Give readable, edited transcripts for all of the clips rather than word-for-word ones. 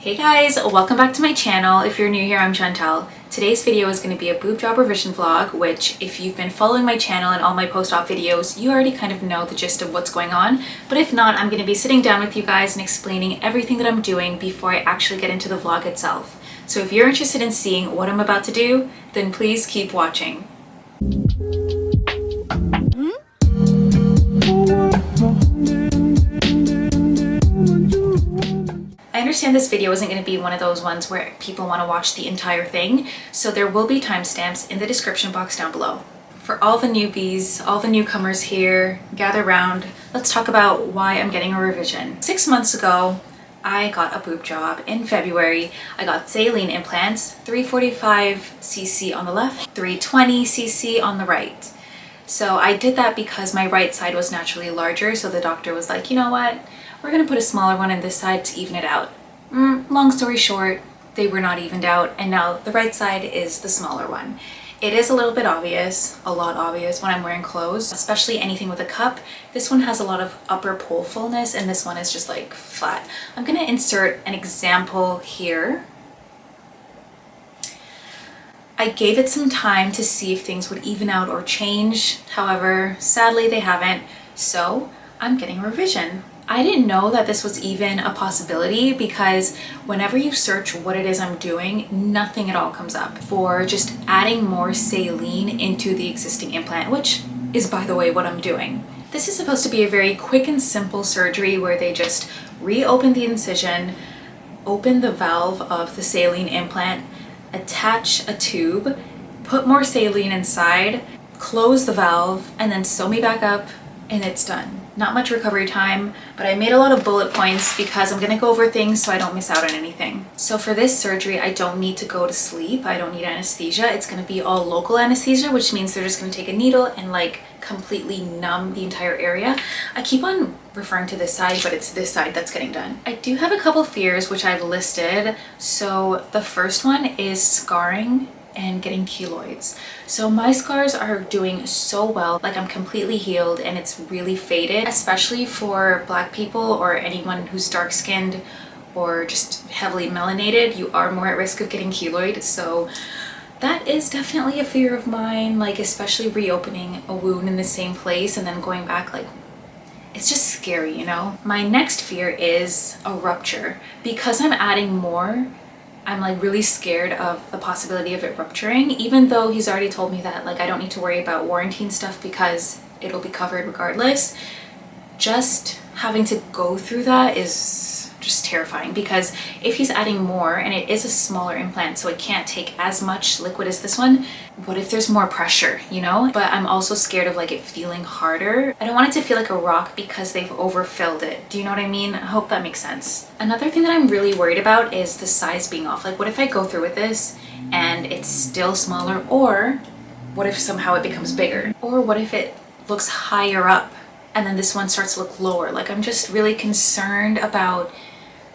Hey guys, welcome back to my channel. If you're new here, I'm Chantal. Today's video is going to be a boob job revision vlog, which if you've been following my channel and all my post-op videos, you already kind of know the gist of what's going on. But if not, I'm going to be sitting down with you guys and explaining everything that I'm doing before I actually get into the vlog itself. So if you're interested in seeing what I'm about to do, then please keep watching. I understand this video isn't going to be one of those ones where people want to watch the entire thing, so there will be timestamps in the description box down below. For all the newbies, all the newcomers here, gather round, let's talk about why I'm getting a revision. 6 months ago, I got a boob job in February. I got Saline implants, 345cc on the left, 320cc on the right. So I did that because my right side was naturally larger, so the doctor was like, you know what? We're gonna put a smaller one in this side to even it out. Long story short, they were not evened out, and now the right side is the smaller one. It is a little bit obvious, a lot obvious when I'm wearing clothes, especially anything with a cup. This one has a lot of upper pole fullness, and this one is just like flat. I'm gonna insert an example here. I gave it some time to see if things would even out or change. However, sadly they haven't, so I'm getting a revision. I didn't know that this was even a possibility because whenever you search what it is I'm doing, nothing at all comes up for just adding more saline into the existing implant, which is, by the way, what I'm doing. This is supposed to be a very quick and simple surgery where they just reopen the incision, open the valve of the saline implant, attach a tube, put more saline inside, close the valve, and then sew me back up, and it's done. Not much recovery time, but I made a lot of bullet points because I'm gonna go over things so I don't miss out on anything. So for this surgery, I don't need to go to sleep. I don't need anesthesia. It's gonna be all local anesthesia, which means they're just gonna take a needle and like completely numb the entire area. I keep on referring to this side, but it's this side that's getting done. I do have a couple fears which I've listed. So the first one is scarring and getting keloids. So my scars are doing so well, like I'm completely healed and it's really faded, especially for black people or anyone who's dark skinned or just heavily melanated. You are more at risk of getting keloid, so that is definitely a fear of mine, like especially reopening a wound in the same place and then going back, like it's just scary, you know? My next fear is a rupture. Because I'm adding more, I'm like really scared of the possibility of it rupturing, even though he's already told me that like I don't need to worry about warranty and stuff because it'll be covered regardless. Just having to go through that is just terrifying because if he's adding more and it is a smaller implant so it can't take as much liquid as this one, what if there's more pressure, you know? But I'm also scared of like it feeling harder. I don't want it to feel like a rock because they've overfilled it. Do you know what I mean? I hope that makes sense. Another thing that I'm really worried about is the size being off. Like what if I go through with this and it's still smaller, or what if somehow it becomes bigger? Or what if it looks higher up and then this one starts to look lower? Like I'm just really concerned about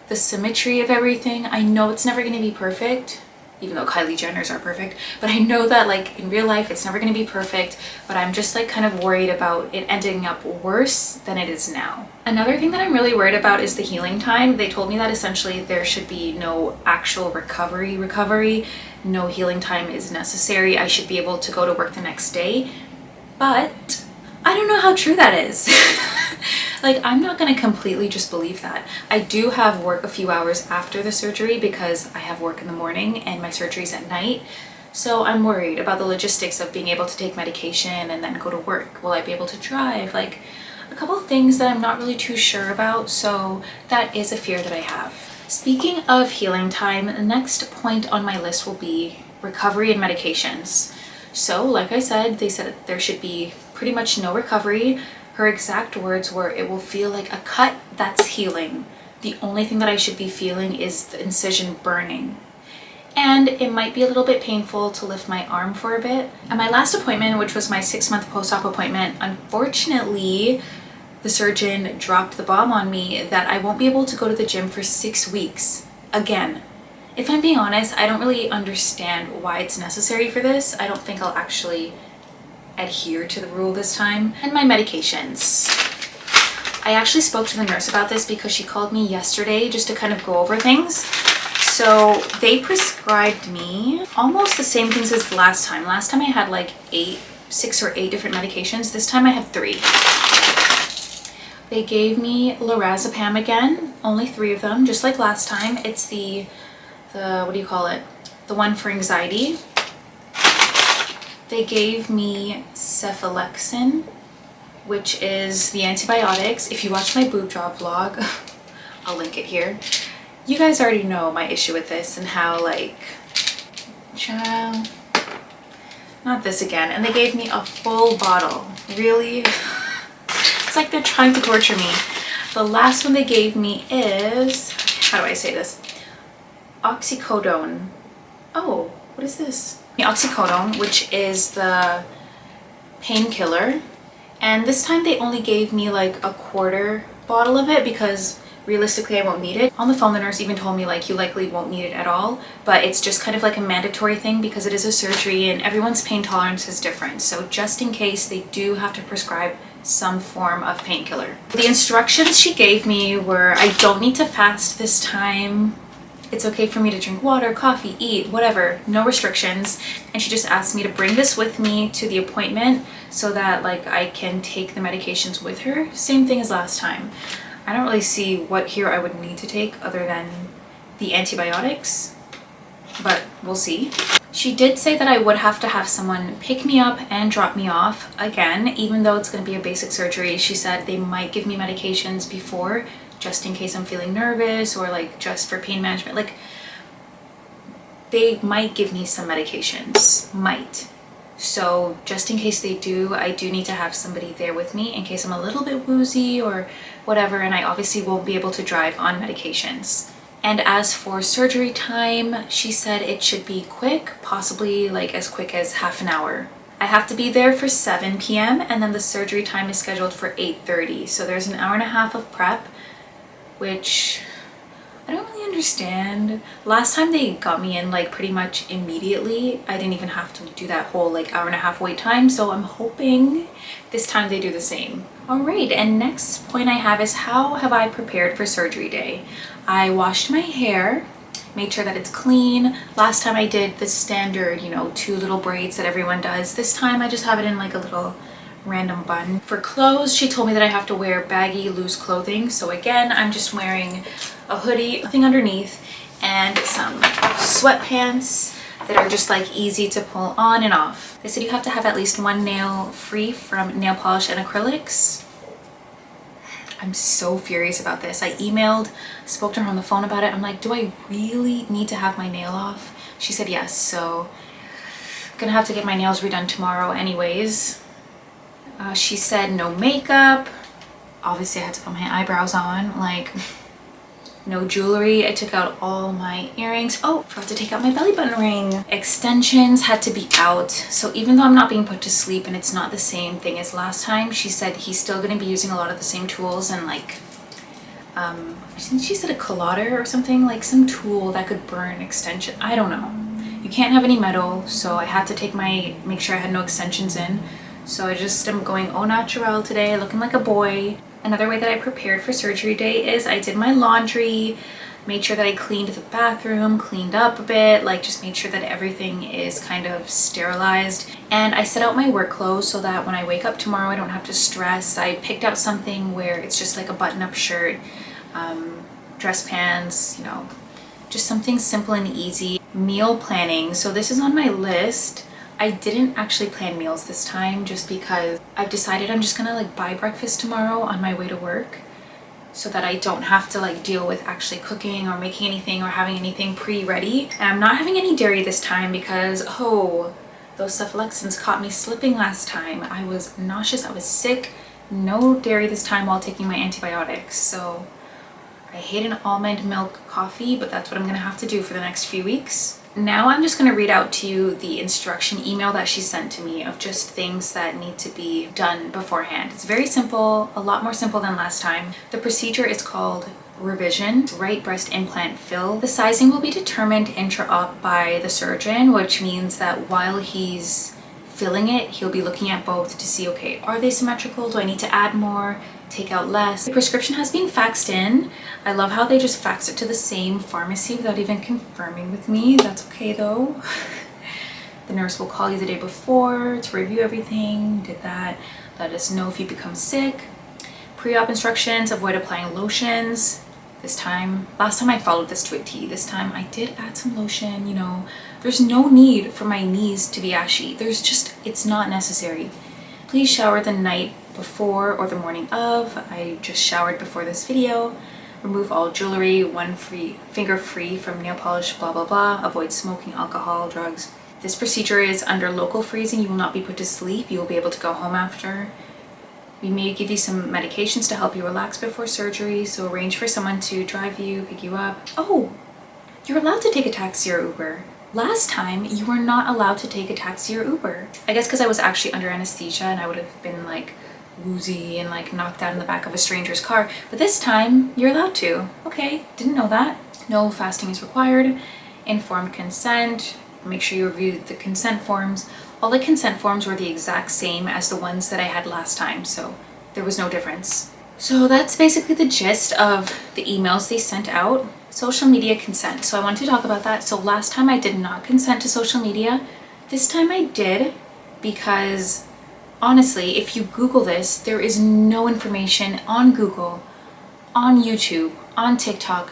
the symmetry of everything. I know it's never going to be perfect, even though Kylie Jenners are perfect, but I know that like in real life it's never going to be perfect, but I'm just like kind of worried about it ending up worse than it is now. Another thing that I'm really worried about is the healing time. They told me that essentially there should be no actual recovery. No healing time is necessary. I should be able to go to work the next day, but I don't know how true that is. Like, I'm not going to completely just believe that. I do have work a few hours after the surgery because I have work in the morning and my surgery's at night. So I'm worried about the logistics of being able to take medication and then go to work. Will I be able to drive? Like, a couple of things that I'm not really too sure about. So that is a fear that I have. Speaking of healing time, the next point on my list will be recovery and medications. So like I said, they said there should be pretty much no recovery. Her exact words were, it will feel like a cut that's healing. The only thing that I should be feeling is the incision burning. And it might be a little bit painful to lift my arm for a bit. At my last appointment, which was my 6-month post-op appointment, unfortunately, the surgeon dropped the bomb on me that I won't be able to go to the gym for 6 weeks. Again, if I'm being honest, I don't really understand why it's necessary for this. I don't think I'll actually adhere to the rule this time. And my medications. I actually spoke to the nurse about this because she called me yesterday just to kind of go over things. So they prescribed me almost the same things as last time. Last time I had like 6 or 8 different medications. This time I have 3. They gave me lorazepam again, only 3 of them, just like last time. It's the what do you call it? The one for anxiety. They gave me cephalexin, which is the antibiotics. If you watch my boob job vlog, I'll link it here. You guys already know my issue with this and how like, child, not this again. And they gave me a full bottle. Really? It's like they're trying to torture me. The last one they gave me is, how do I say this? Oxycodone. Oh, what is this? The oxycodone, which is the painkiller. And this time they only gave me like a quarter bottle of it because realistically I won't need it. On the phone the nurse even told me like you likely won't need it at all, but it's just kind of like a mandatory thing because it is a surgery and everyone's pain tolerance is different. So just in case, they do have to prescribe some form of painkiller. The instructions she gave me were I don't need to fast this time. It's okay for me to drink water, coffee, eat, whatever, no restrictions. And she just asked me to bring this with me to the appointment so that like I can take the medications with her. Same thing as last time. I don't really see what here I would need to take other than the antibiotics, but we'll see. She did say that I would have to have someone pick me up and drop me off again, even though it's going to be a basic surgery. She said they might give me medications before, just in case I'm feeling nervous or like just for pain management. Like they might give me some medications, might. So just in case they do, I do need to have somebody there with me in case I'm a little bit woozy or whatever, and I obviously won't be able to drive on medications. And as for surgery time, she said it should be quick, possibly like as quick as half an hour. I have to be there for 7 p.m. and then the surgery time is scheduled for 8:30. So there's an hour and a half of prep, which I don't really understand. Last time they got me in like pretty much immediately. I didn't even have to do that whole like hour and a half wait time. So I'm hoping this time they do the same. All right, and next point I have is how have I prepared for surgery day? I washed my hair, made sure that it's clean. Last time I did the standard, 2 little braids that everyone does. This time I just have it in like a little random bun. For clothes, she told me that I have to wear baggy, loose clothing. So again, I'm just wearing a hoodie, nothing underneath, and some sweatpants that are just like easy to pull on and off. They said you have to have at least 1 nail free from nail polish and acrylics. I'm so furious about this. I spoke to her on the phone about it. I'm like, do I really need to have my nail off? She said yes, so I'm gonna have to get my nails redone tomorrow anyways. She said no makeup. Obviously I had to put my eyebrows on, like no jewelry. I took out all my earrings. Oh, forgot to take out my belly button ring. Extensions had to be out. So even though I'm not being put to sleep and it's not the same thing as last time, she said he's still gonna be using a lot of the same tools and like, I think she said a colloder or something, like some tool that could burn extension. I don't know. You can't have any metal, so I had to make sure I had no extensions in. So I just am going au naturel today, looking like a boy. Another way that I prepared for surgery day is I did my laundry, made sure that I cleaned the bathroom, cleaned up a bit, like just made sure that everything is kind of sterilized. And I set out my work clothes so that when I wake up tomorrow, I don't have to stress. I picked out something where it's just like a button-up shirt, dress pants, just something simple and easy. Meal planning. So this is on my list. I didn't actually plan meals this time just because I've decided I'm just gonna like buy breakfast tomorrow on my way to work so that I don't have to like deal with actually cooking or making anything or having anything pre-ready. And I'm not having any dairy this time because, oh, those cephalexins caught me slipping last time. I was nauseous, I was sick. No dairy this time while taking my antibiotics. So I hate an almond milk coffee, but that's what I'm gonna have to do for the next few weeks. Now I'm just going to read out to you the instruction email that she sent to me of just things that need to be done beforehand. It's very simple, a lot more simple than last time. The procedure is called revision, right breast implant fill. The sizing will be determined intra-op by the surgeon, which means that while he's filling it, he'll be looking at both to see, okay, are they symmetrical? Do I need to add more? take out less. The prescription has been faxed in. I love how they just fax it to the same pharmacy without even confirming with me. That's okay though. The nurse will call you the day before to review everything. Did that. Let us know if you become sick. Pre-op instructions, avoid applying lotions. Last time I followed this to a T. This time I did add some lotion, you know. There's no need for my knees to be ashy. It's not necessary. Please shower the night before or the morning of. I just showered before this video. Remove all jewelry, finger free from nail polish, blah, blah, blah. Avoid smoking, alcohol, drugs. This procedure is under local freezing. You will not be put to sleep. You will be able to go home after. We may give you some medications to help you relax before surgery. So arrange for someone to drive you, pick you up. Oh, you're allowed to take a taxi or Uber. Last time you were not allowed to take a taxi or Uber. I guess because I was actually under anesthesia and I would have been like woozy and like knocked out in the back of a stranger's car. But this time you're allowed to. Okay, didn't know that. No fasting is required. Informed consent. Make sure you review the consent forms. All the consent forms were the exact same as the ones that I had last time, so there was no difference. So that's basically the gist of the emails they sent out. Social media consent. So I wanted to talk about that. So last time I did not consent to social media. This time I did, because honestly, if you Google this, there is no information on Google, on YouTube, on TikTok.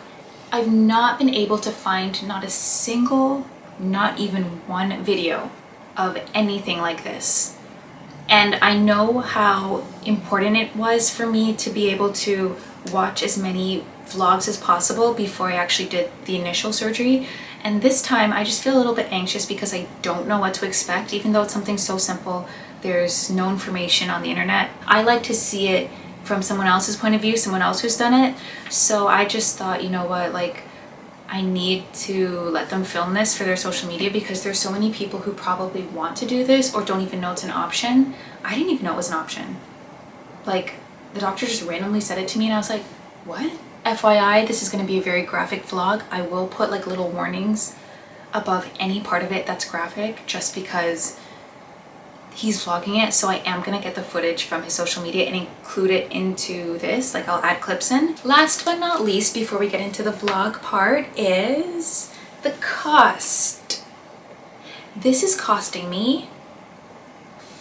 I've not been able to find not a single, not even one video of anything like this. And I know how important it was for me to be able to watch as many vlogs as possible before I actually did the initial surgery. And this time I just feel a little bit anxious because I don't know what to expect. Even though it's something so simple, there's no information on the internet. I like to see it from someone else's point of view, someone else who's done it. So I just thought, you know what, like, I need to let them film this for their social media because there's so many people who probably want to do this or don't even know it's an option. I didn't even know it was an option. Like, the doctor just randomly said it to me and I was like, what? FYI, this is going to be a very graphic vlog. I will put like little warnings above any part of it that's graphic just because he's vlogging it. So I am going to get the footage from his social media and include it into this. Like, I'll add clips in. Last but not least, before we get into the vlog part, is the cost. This is costing me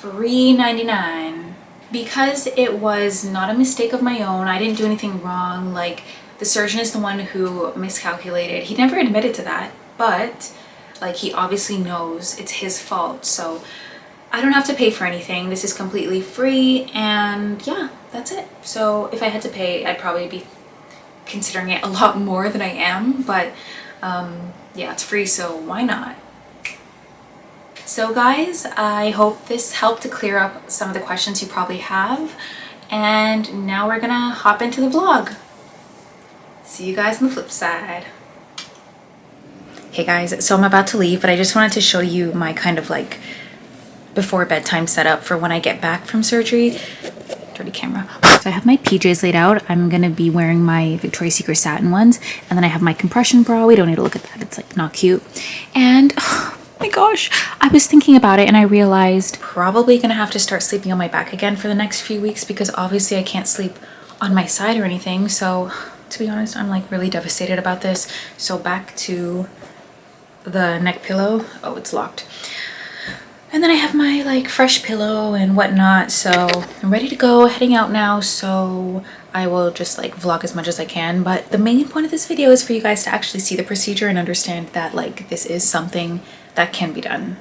$3.99. Because it was not a mistake of my own, I didn't do anything wrong. Like, the surgeon is the one who miscalculated. He never admitted to that, but like, he obviously knows it's his fault. So I don't have to pay for anything. This is completely free, and yeah, that's it. So if I had to pay, I'd probably be considering it a lot more than I am, but yeah, it's free, so why not? So guys, I hope this helped to clear up some of the questions you probably have. And now we're gonna hop into the vlog. See you guys on the flip side. Hey guys, so I'm about to leave, but I just wanted to show you my kind of like before bedtime setup for when I get back from surgery. Dirty camera. So I have my PJs laid out. I'm gonna be wearing my Victoria's Secret satin ones, and then I have my compression bra. We don't need to look at that, it's like not cute. And oh my gosh, I was thinking about it and I realized probably gonna have to start sleeping on my back again for the next few weeks because obviously I can't sleep on my side or anything. So to be honest, I'm like really devastated about this. So back to the neck pillow. Oh, it's locked. And then I have my like fresh pillow and whatnot. So I'm ready to go, heading out now. So I will just like vlog as much as I can. But the main point of this video is for you guys to actually see the procedure and understand that like this is something that can be done.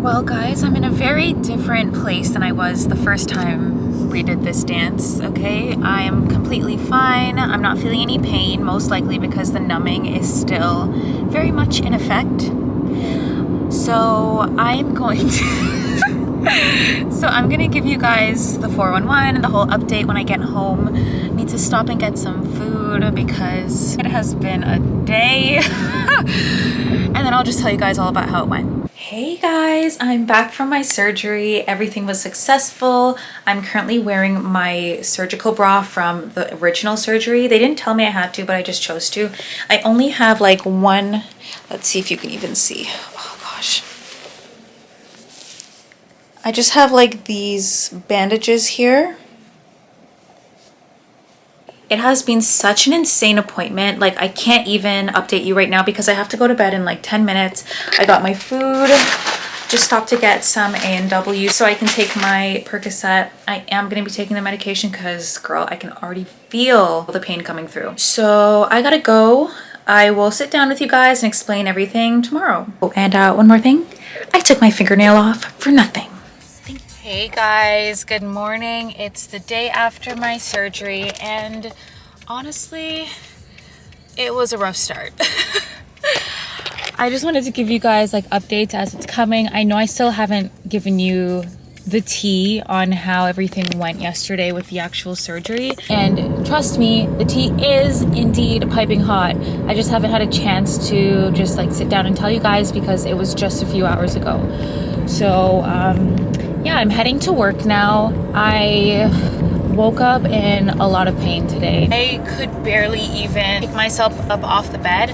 Well guys, I'm in a very different place than I was the first time we did this dance, okay? I am completely fine. I'm not feeling any pain, most likely because the numbing is still very much in effect. So I'm going to so I'm gonna give you guys the 411 and the whole update when I get home. I need to stop and get some food because it has been a day. And then I'll just tell you guys all about how it went. Hey guys, I'm back from my surgery. Everything was successful. I'm currently wearing my surgical bra from the original surgery. They didn't tell me I had to, but I just chose to. I only have like one, let's see if you can even see. Oh gosh. I just have like these bandages here. It has been such an insane appointment. Like I can't even update you right now because I have to go to bed in like 10 minutes. I got my food, just stopped to get some A&W so I can take my Percocet. I am gonna be taking the medication because girl, I can already feel the pain coming through. So I gotta go. I will sit down with you guys and explain everything tomorrow. Oh, and one more thing, I took my fingernail off for nothing. Hey guys, good morning. It's the day after my surgery and honestly, it was a rough start. I just wanted to give you guys like updates as it's coming. I know I still haven't given you the tea on how everything went yesterday with the actual surgery. And trust me, the tea is indeed piping hot. I just haven't had a chance to just like sit down and tell you guys because it was just a few hours ago. So, yeah, I'm heading to work now. I woke up in a lot of pain today. I could barely even pick myself up off the bed.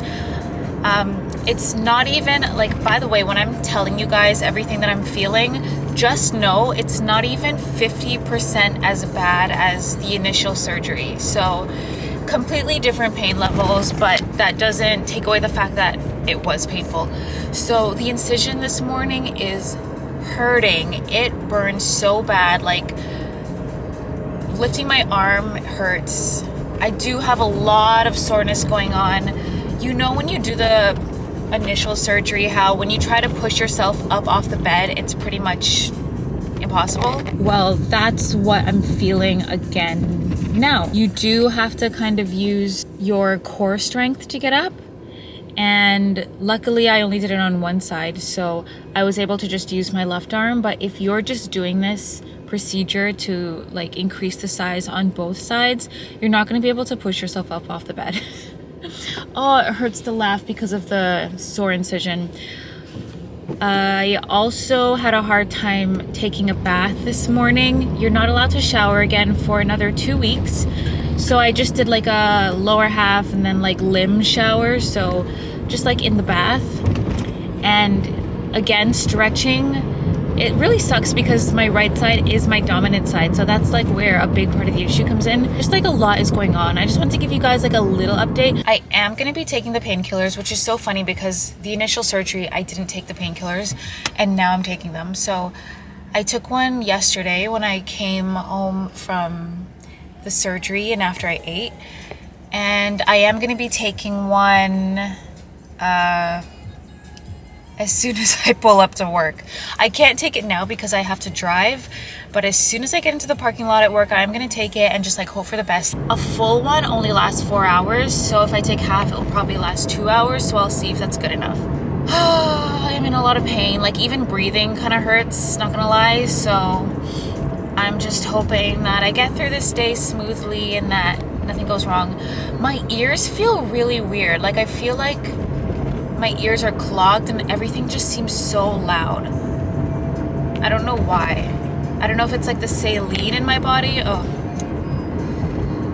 It's not even like, by the way, when I'm telling you guys everything that I'm feeling, just know it's not even 50% as bad as the initial surgery. So completely different pain levels, but that doesn't take away the fact that it was painful. So the incision this morning is hurting. It burns so bad, like lifting my arm hurts. I do have a lot of soreness going on. You know when you do the initial surgery, how when you try to push yourself up off the bed, it's pretty much impossible? Well, that's what I'm feeling again now. You do have to kind of use your core strength to get up. And luckily I only did it on one side, so I was able to just use my left arm. But if you're just doing this procedure to like increase the size on both sides, you're not going to be able to push yourself up off the bed. Oh, it hurts to laugh because of the sore incision. I also had a hard time taking a bath this morning. You're not allowed to shower again for another 2 weeks. So I just did like a lower half and then like limb shower. So just like in the bath. And again, stretching. It really sucks because my right side is my dominant side. So that's like where a big part of the issue comes in. Just like a lot is going on. I just want to give you guys like a little update. I am going to be taking the painkillers, which is so funny because the initial surgery, I didn't take the painkillers and now I'm taking them. So I took one yesterday when I came home from the surgery and after I ate. And I am going to be taking one as soon as I pull up to work. I can't take it now because I have to drive, but as soon as I get into the parking lot at work, I'm gonna take it and just like hope for the best. A full one only lasts 4 hours, so if I take half, it'll probably last 2 hours, so I'll see if that's good enough. I'm in a lot of pain, like even breathing kind of hurts, not gonna lie, so I'm just hoping that I get through this day smoothly and that nothing goes wrong. My ears feel really weird, like I feel like my ears are clogged and everything just seems so loud. I don't know why. I don't know if it's like the saline in my body. Oh,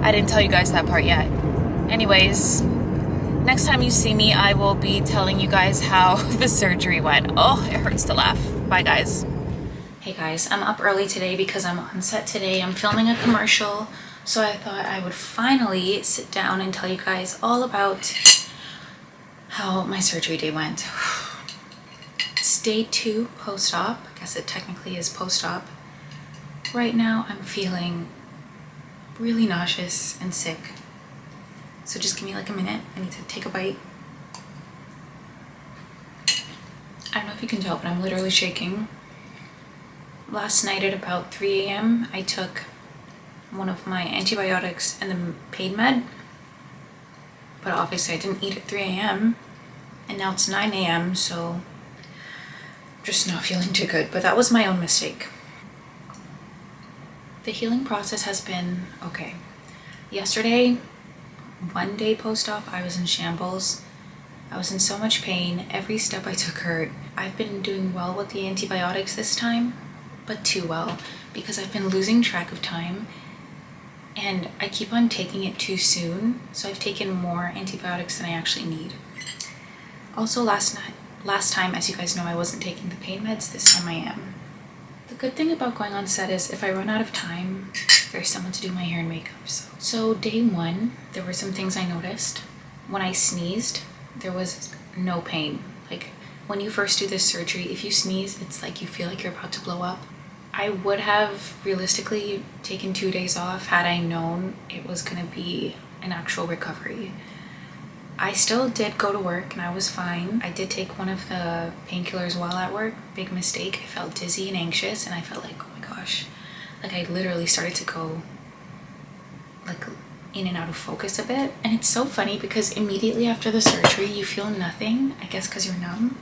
I didn't tell you guys that part yet. Anyways, next time you see me, I will be telling you guys how the surgery went. Oh, it hurts to laugh. Bye guys. Hey guys, I'm up early today because I'm on set today. I'm filming a commercial. So I thought I would finally sit down and tell you guys all about how my surgery day went. It's day 2 post-op. I guess it technically is post-op. Right now I'm feeling really nauseous and sick. So just give me like a minute. I need to take a bite. I don't know if you can tell, but I'm literally shaking. Last night at about 3 a.m. I took one of my antibiotics and the pain med, but obviously I didn't eat at 3 a.m. and now it's 9 a.m. so just not feeling too good, but that was my own mistake. The healing process has been okay. Yesterday, one day post-op, I was in shambles. I was in so much pain. Every step I took hurt. I've been doing well with the antibiotics this time, but too well, because I've been losing track of time and I keep on taking it too soon. So I've taken more antibiotics than I actually need. Also last time, as you guys know, I wasn't taking the pain meds. This time I am. The good thing about going on set is if I run out of time, there's someone to do my hair and makeup. So day one, there were some things I noticed. When I sneezed, there was no pain. Like when you first do this surgery, if you sneeze, it's like you feel like you're about to blow up. I would have realistically taken 2 days off had I known it was gonna be an actual recovery. I still did go to work and I was fine. I did take one of the painkillers while at work. Big mistake. I felt dizzy and anxious and I felt like, oh my gosh, like I literally started to go like in and out of focus a bit. And it's so funny because immediately after the surgery you feel nothing, I guess because you're numb,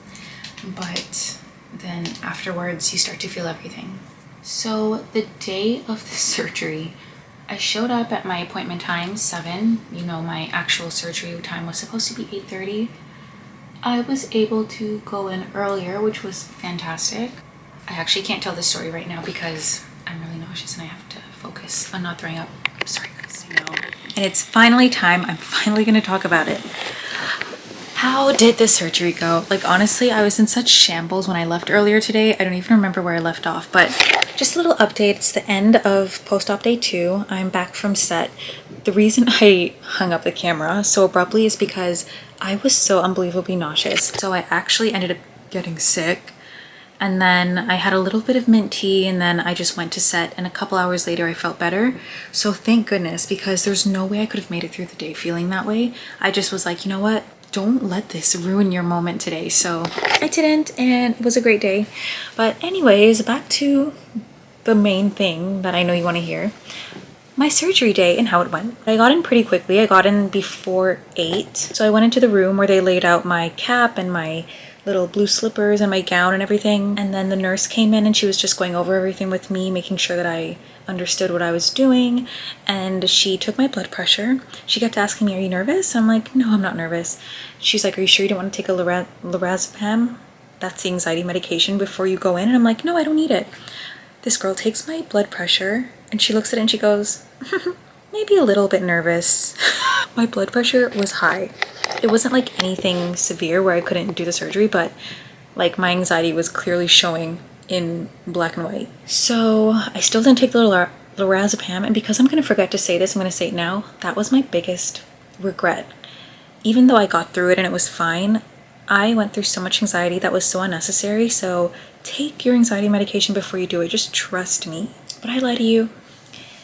but then afterwards you start to feel everything. So the day of the surgery, I showed up at my appointment time, 7. You know, my actual surgery time was supposed to be 8:30. I was able to go in earlier, which was fantastic. I actually can't tell this story right now because I'm really nauseous and I have to focus on not throwing up. I'm sorry guys. And it's finally time. I'm finally going to talk about it. How did the surgery go? Like honestly, I was in such shambles when I left earlier today. I don't even remember where I left off, but just a little update. It's the end of post-op day 2. I'm back from set. The reason I hung up the camera so abruptly is because I was so unbelievably nauseous. So I actually ended up getting sick. And then I had a little bit of mint tea and then I just went to set and a couple hours later I felt better. So thank goodness, because there's no way I could have made it through the day feeling that way. I just was like, you know what? Don't let this ruin your moment today. So I didn't, and it was a great day. But anyways, back to the main thing that I know you want to hear. My surgery day and how it went. I got in pretty quickly. I got in before 8. So I went into the room where they laid out my cap and my little blue slippers and my gown and everything. And then the nurse came in and she was just going over everything with me, making sure that I understood what I was doing. And she took my blood pressure. She kept asking me, are you nervous? I'm like, no, I'm not nervous. She's like, are you sure you don't want to take a lorazepam? That's the anxiety medication before you go in. And I'm like, no, I don't need it. This girl takes my blood pressure and she looks at it and she goes, maybe a little bit nervous. My blood pressure was high. It wasn't like anything severe where I couldn't do the surgery, but like my anxiety was clearly showing in black and white. So I still didn't take the lorazepam, and because I'm going to forget to say this, I'm going to say it now. That was my biggest regret. Even though I got through it and it was fine, I went through so much anxiety that was so unnecessary. So take your anxiety medication before you do it. Just trust me. But I lied to you.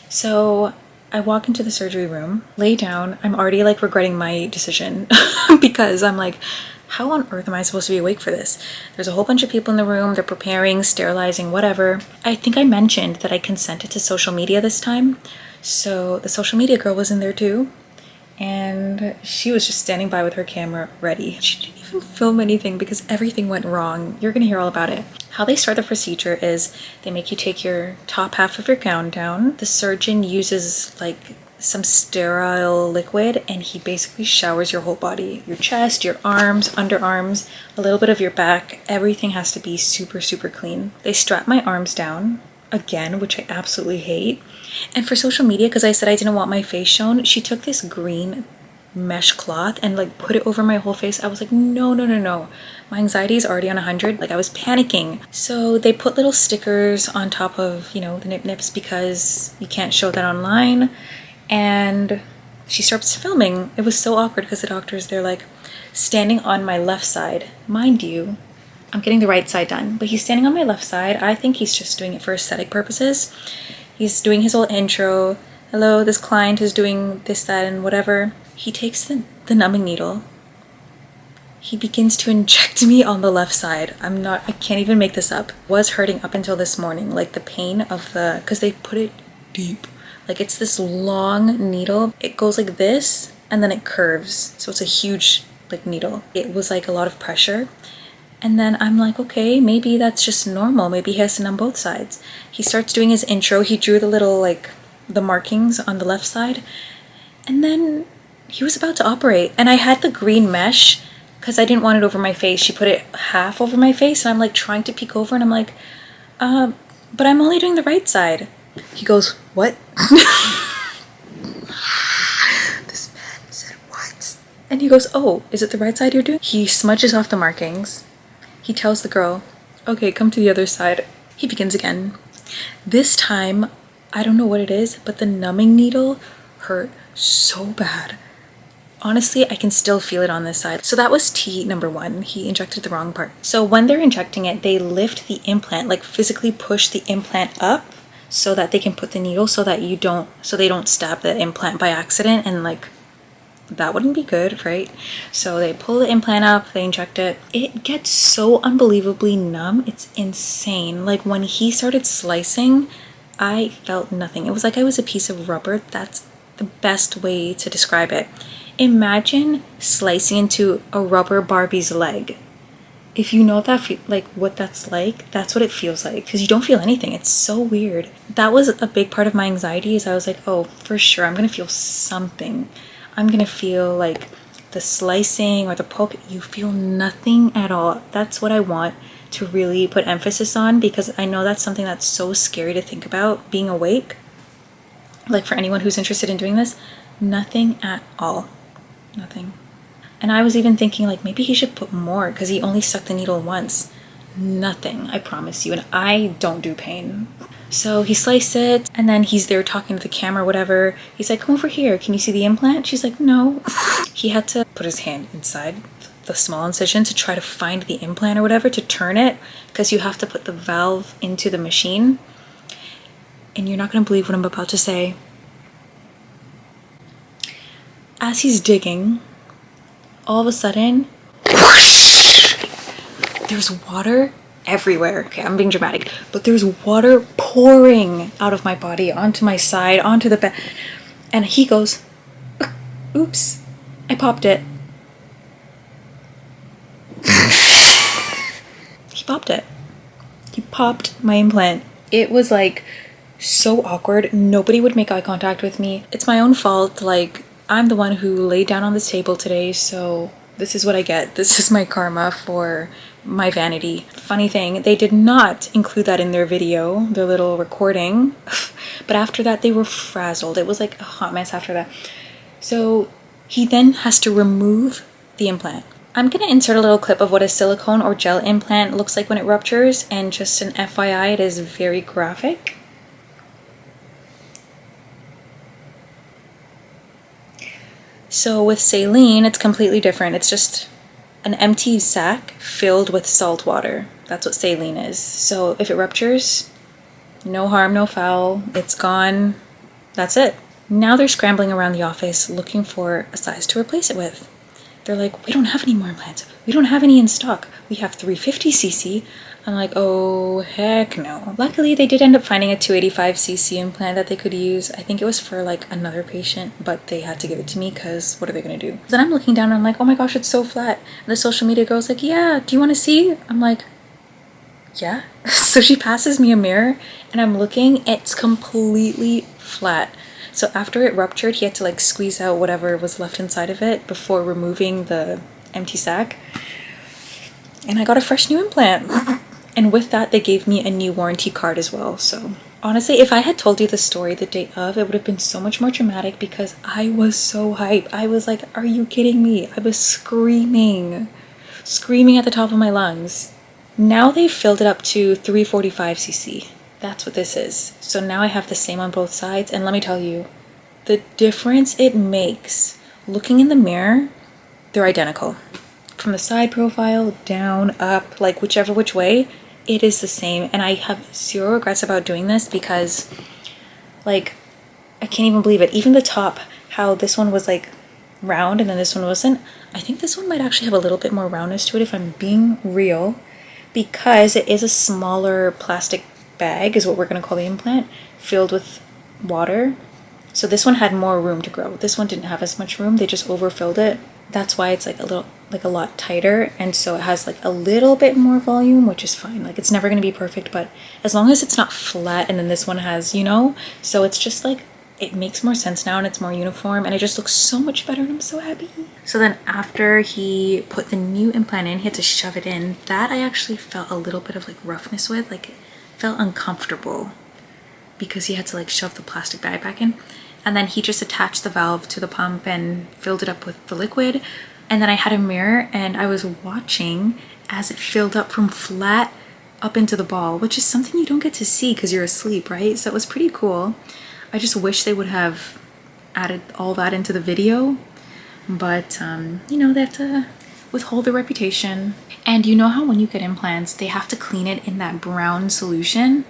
So I walk into the surgery room, lay down. I'm already like regretting my decision because I'm like, how on earth am I supposed to be awake for this? There's a whole bunch of people in the room. They're preparing, sterilizing, whatever. I think I mentioned that I consented to social media this time. So the social media girl was in there too. And she was just standing by with her camera ready. She didn't even film anything because everything went wrong. You're gonna hear all about it. How they start the procedure is they make you take your top half of your gown down. The surgeon uses like some sterile liquid and he basically showers your whole body. Your chest, your arms, underarms, a little bit of your back. Everything has to be super, super clean. They strap my arms down again, which I absolutely hate. And for social media, because I said I didn't want my face shown, she took this green mesh cloth and like put it over my whole face. I was like, no, no, no, no. My anxiety is already on 100. Like I was panicking. So they put little stickers on top of, you know, the nips because you can't show that online. And she starts filming. It was so awkward because the doctors, they're like standing on my left side. Mind you, I'm getting the right side done, but he's standing on my left side. I think he's just doing it for aesthetic purposes. He's doing his whole intro. Hello, this client is doing this, that, and whatever. He takes the numbing needle. he begins to inject me on the left side. I can't even make this up. It was hurting up until this morning, like the pain of because they put it deep. Like it's this long needle. It goes like this and then it curves. So it's a huge like needle. It was like a lot of pressure. And then I'm like, okay, maybe that's just normal. Maybe he has it on both sides. He starts doing his intro. He drew the little like the markings on the left side. And then he was about to operate. And I had the green mesh because I didn't want it over my face. She put it half over my face and I'm like trying to peek over and I'm like, but I'm only doing the right side. He goes, what? This man said, what? And he goes, oh, is it the right side you're doing? He smudges off the markings. He tells the girl, okay, come to the other side. He begins again. This time, I don't know what it is, but the numbing needle hurt so bad. Honestly, I can still feel it on this side. So that was T number 1. He injected the wrong part. So when they're injecting it, they lift the implant, like physically push the implant up so that they can put the needle so that they don't stab the implant by accident, and like that wouldn't be good, right? So they pull the implant up, they inject it. It gets so unbelievably numb. It's insane. Like when he started slicing, I felt nothing. It was like I was a piece of rubber. That's the best way to describe it. Imagine slicing into a rubber Barbie's leg. If you know what that's like, that's what it feels like, because you don't feel anything. It's so weird. That was a big part of my anxiety, is I was like, oh, for sure, I'm gonna feel something. I'm gonna feel like the slicing or the poke. You feel nothing at all. That's what I want to really put emphasis on, because I know that's something that's so scary to think about, being awake. Like for anyone who's interested in doing this, nothing at all. Nothing. And I was even thinking like maybe he should put more because he only stuck the needle once. Nothing, I promise you. And I don't do pain. So he sliced it and then he's there talking to the camera, whatever. He's like, come over here. Can you see the implant? She's like, no. He had to put his hand inside the small incision to try to find the implant or whatever, to turn it, because you have to put the valve into the machine. And you're not going to believe what I'm about to say. As he's digging, all of a sudden, whoosh, there's water everywhere. Okay, I'm being dramatic, but there's water pouring out of my body onto my side, onto the bed. And he goes, oops, I popped it. He popped it. He popped my implant. It was like so awkward. Nobody would make eye contact with me. It's my own fault. Like, I'm the one who laid down on this table today, so this is what I get. This is my karma for my vanity. Funny thing, they did not include that in their video, their little recording. But after that, they were frazzled. It was like a hot mess after that. So he then has to remove the implant. I'm gonna insert a little clip of what a silicone or gel implant looks like when it ruptures, and just an FYI, it is very graphic. So with saline, it's completely different. It's just an empty sac filled with salt water. That's what saline is. So if it ruptures, no harm, no foul, it's gone. That's it. Now they're scrambling around the office looking for a size to replace it with. They're like, we don't have any more implants. We don't have any in stock. We have 350cc. I'm like, oh, heck no. Luckily, they did end up finding a 285cc implant that they could use. I think it was for like another patient, but they had to give it to me because what are they going to do? Then I'm looking down and I'm like, oh my gosh, it's so flat. And the social media girl's like, yeah, do you want to see? I'm like, yeah. So she passes me a mirror and I'm looking, it's completely flat. So after it ruptured, he had to like squeeze out whatever was left inside of it before removing the empty sac. And I got a fresh new implant. And with that, they gave me a new warranty card as well. So honestly, if I had told you the story the day of, it would have been so much more dramatic because I was so hyped. I was like, are you kidding me? I was screaming at the top of my lungs. Now they've filled it up to 345cc. That's what this is. So now I have the same on both sides. And let me tell you, the difference it makes. Looking in the mirror, they're identical. From the side profile, down, up, like whichever which way, it is the same. And I have zero regrets about doing this because, like, I can't even believe it. Even the top, how this one was like round and then this one wasn't. I think this one might actually have a little bit more roundness to it if I'm being real, because it is a smaller plastic bag is what we're going to call the implant, filled with water. So this one had more room to grow. This one didn't have as much room. They just overfilled it. That's why it's like a lot tighter, and so it has like a little bit more volume, which is fine. Like, it's never going to be perfect, but as long as it's not flat, and then this one has, you know, so it's just like, it makes more sense now and it's more uniform and it just looks so much better and I'm so happy. So then after he put the new implant in, he had to shove it in. That I actually felt a little bit of like roughness with, like it felt uncomfortable because he had to like shove the plastic bag back in. And then he just attached the valve to the pump and filled it up with the liquid. And then I had a mirror and I was watching as it filled up from flat up into the ball, which is something you don't get to see because you're asleep, right? So it was pretty cool. I just wish they would have added all that into the video, but you know, they have to withhold their reputation. And you know how when you get implants, they have to clean it in that brown solution.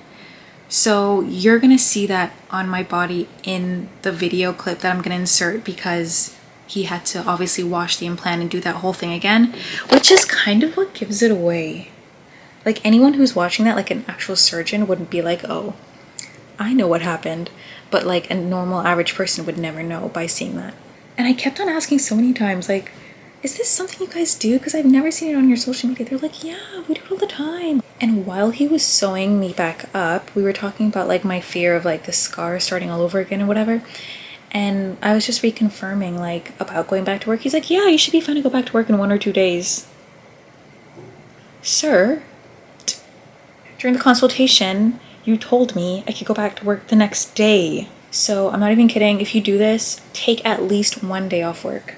So you're gonna see that on my body in the video clip that I'm gonna insert, because he had to obviously wash the implant and do that whole thing again, which is kind of what gives it away. Like, anyone who's watching that, like an actual surgeon, wouldn't be like, oh, I know what happened. But like a normal average person would never know by seeing that. And I kept on asking so many times, like, is this something you guys do? Because I've never seen it on your social media. They're like, yeah, we do it all the time. And while he was sewing me back up, we were talking about like my fear of like the scar starting all over again or whatever. And I was just reconfirming like about going back to work. He's like, yeah, you should be fine to go back to work in 1 or 2 days. Sir, during the consultation, you told me I could go back to work the next day. So I'm not even kidding. If you do this, take at least 1 day off work.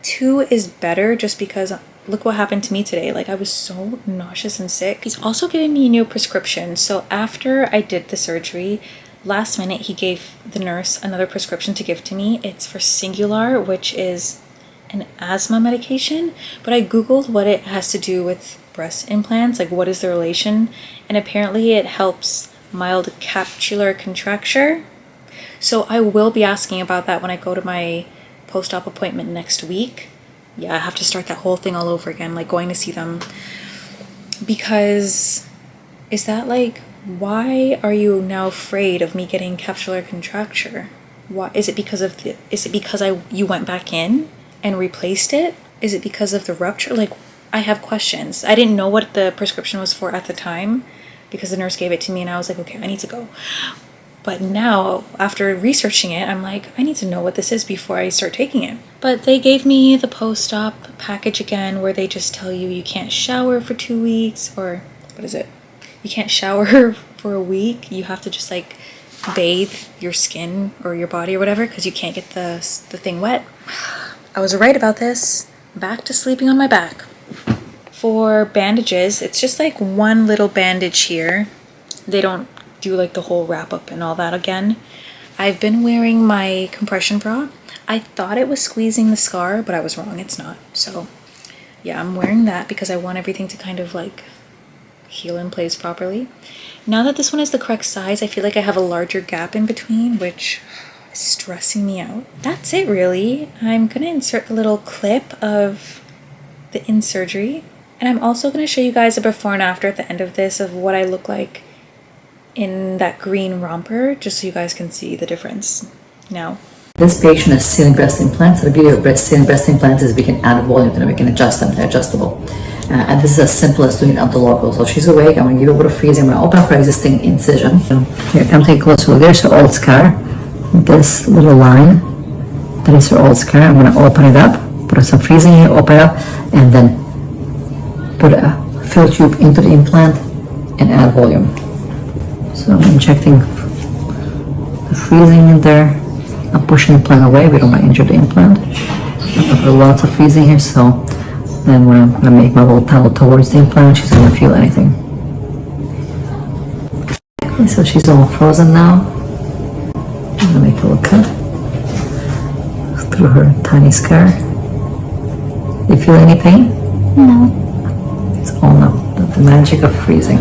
2 is better, just because look what happened to me today. Like, I was so nauseous and sick. He's also giving me a new prescription. So after I did the surgery, last minute he gave the nurse another prescription to give to me. It's for Singular, which is an asthma medication. But I googled what it has to do with breast implants, like what is the relation, and apparently it helps mild capsular contracture. So I will be asking about that when I go to my post-op appointment next week. Yeah, I have to start that whole thing all over again, like going to see them, because is that like, why are you now afraid of me getting capsular contracture? Why is it? Because of the, is it because you went back in and replaced it? Is it because of the rupture? Like, I have questions. I didn't know what the prescription was for at the time because the nurse gave it to me and I was like, okay, I need to go. But now, after researching it, I'm like, I need to know what this is before I start taking it. But they gave me the post-op package again, where they just tell you you can't shower for 2 weeks, or what is it? You can't shower for a week. You have to just like bathe your skin or your body or whatever, because you can't get the thing wet. I was right about this. Back to sleeping on my back. For bandages, it's just like one little bandage here. They don't do like the whole wrap up and all that again. I've been wearing my compression bra. I thought it was squeezing the scar, but I was wrong, it's not. So yeah, I'm wearing that because I want everything to kind of like heal in place properly. Now that this one is the correct size, I feel like I have a larger gap in between, which is stressing me out. That's it really. I'm gonna insert the little clip of the in-surgery, and I'm also gonna show you guys a before and after at the end of this of what I look like in that green romper, just so you guys can see the difference now. This patient has saline breast implants. So the beauty of saline breast implants is we can add volume and we can adjust them. They're adjustable. And this is as simple as doing it up the local. So she's awake. I'm going to give her a bit of freezing. I'm going to open up her existing incision. Here, come take a closer look. There's her old scar. This little line, that is her old scar. I'm going to open it up, put some freezing here, open it up, and then put a fill tube into the implant and add volume. So I'm injecting the freezing in there. I'm pushing the implant away. We don't want to injure the implant. I put lots of freezing here, so then when I'm going to make my little towel towards the implant, she's going to feel anything. Okay, so she's all frozen now. I'm going to make a little cut through her tiny scar. Do you feel any pain? No. It's all no. The magic of freezing.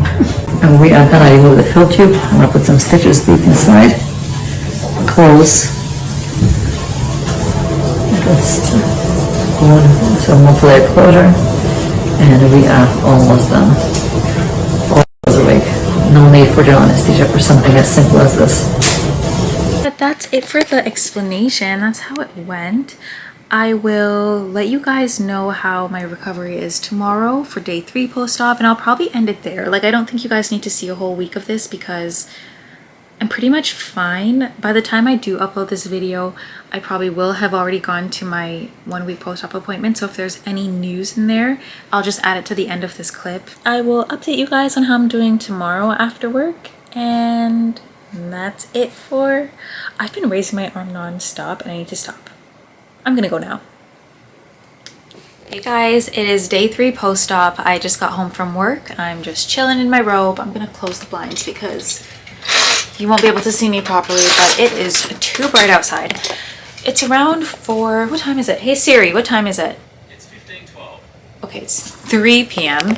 And we are going to remove the fill tube. I'm going to put some stitches deep inside. Close. Wonderful. So muffler closure, and we are almost done. Almost awake. No need for general anesthesia for something as simple as this. But that's it for the explanation. That's how it went. I will let you guys know how my recovery is tomorrow for day 3 post-op, and I'll probably end it there. Like, I don't think you guys need to see a whole week of this because I'm pretty much fine. By the time I do upload this video, I probably will have already gone to my 1 week post-op appointment. So if there's any news in there, I'll just add it to the end of this clip. I will update you guys on how I'm doing tomorrow after work, and that's it for... I've been raising my arm non-stop and I need to stop. I'm gonna go now. Hey guys, it is day 3 post-op. I just got home from work. I'm just chilling in my robe. I'm gonna close the blinds because you won't be able to see me properly, but it is too bright outside. It's around 4, what time is it? Hey Siri, what time is it? It's 15:12. Okay, it's 3 p.m.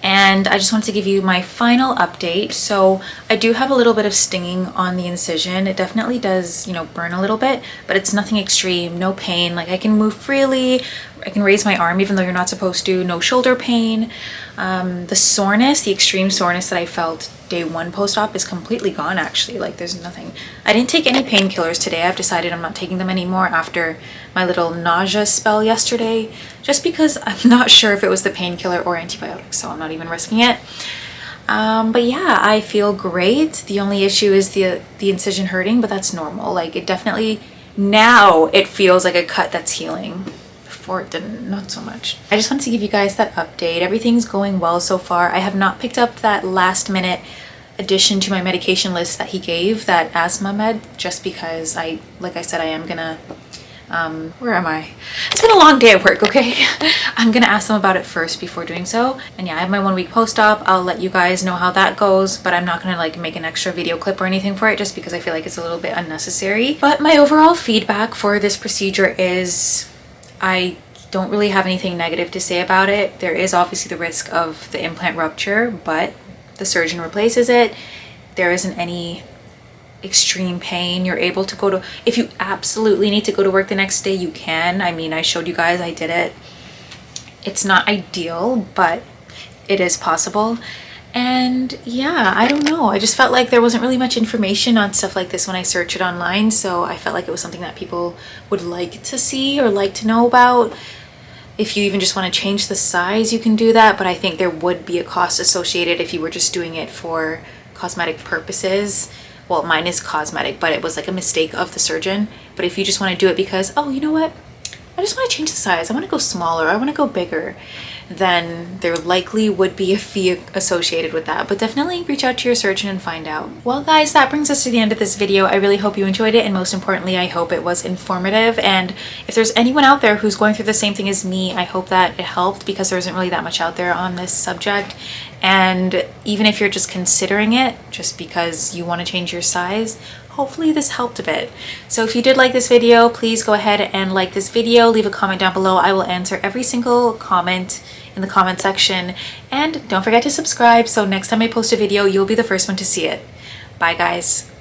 and I just wanted to give you my final update. So I do have a little bit of stinging on the incision. It definitely does, you know, burn a little bit, but it's nothing extreme, no pain. Like, I can move freely, I can raise my arm even though you're not supposed to, no shoulder pain. The soreness, the extreme soreness that I felt day 1 post-op is completely gone actually. Like, there's nothing. I didn't take any painkillers today. I've decided I'm not taking them anymore after my little nausea spell yesterday, just because I'm not sure if it was the painkiller or antibiotics, so I'm not even risking it. But yeah, I feel great. The only issue is the incision hurting, but that's normal. Like, it definitely, now it feels like a cut that's healing. Before it didn't, not so much. I just wanted to give you guys that update. Everything's going well so far. I have not picked up that last minute addition to my medication list that he gave, that asthma med, just because like I said, I am gonna, where am I? It's been a long day at work, okay? I'm gonna ask them about it first before doing so. And yeah, I have my 1 week post-op. I'll let you guys know how that goes, but I'm not gonna like make an extra video clip or anything for it just because I feel like it's a little bit unnecessary. But my overall feedback for this procedure is, I don't really have anything negative to say about it. There is obviously the risk of the implant rupture, but the surgeon replaces it. There isn't any extreme pain. You're able to go to, if you absolutely need to go to work the next day, you can. I mean, I showed you guys, I did it. It's not ideal, but it is possible. And yeah, I don't know. I just felt like there wasn't really much information on stuff like this when I searched it online. So I felt like it was something that people would like to see or like to know about. If you even just want to change the size, you can do that. But I think there would be a cost associated if you were just doing it for cosmetic purposes. Well, mine is cosmetic, but it was like a mistake of the surgeon. But if you just want to do it because, oh, you know what? I just want to change the size. I want to go smaller. I want to go bigger. Then there likely would be a fee associated with that, but definitely reach out to your surgeon and find out. Well guys, that brings us to the end of this video. I really hope you enjoyed it, and most importantly, I hope it was informative. And if there's anyone out there who's going through the same thing as me, I hope that it helped, because there isn't really that much out there on this subject. And even if you're just considering it just because you want to change your size, hopefully this helped a bit. So if you did like this video, please go ahead and like this video, leave a comment down below. I will answer every single comment in the comment section, and don't forget to subscribe so next time I post a video, you'll be the first one to see it. Bye guys.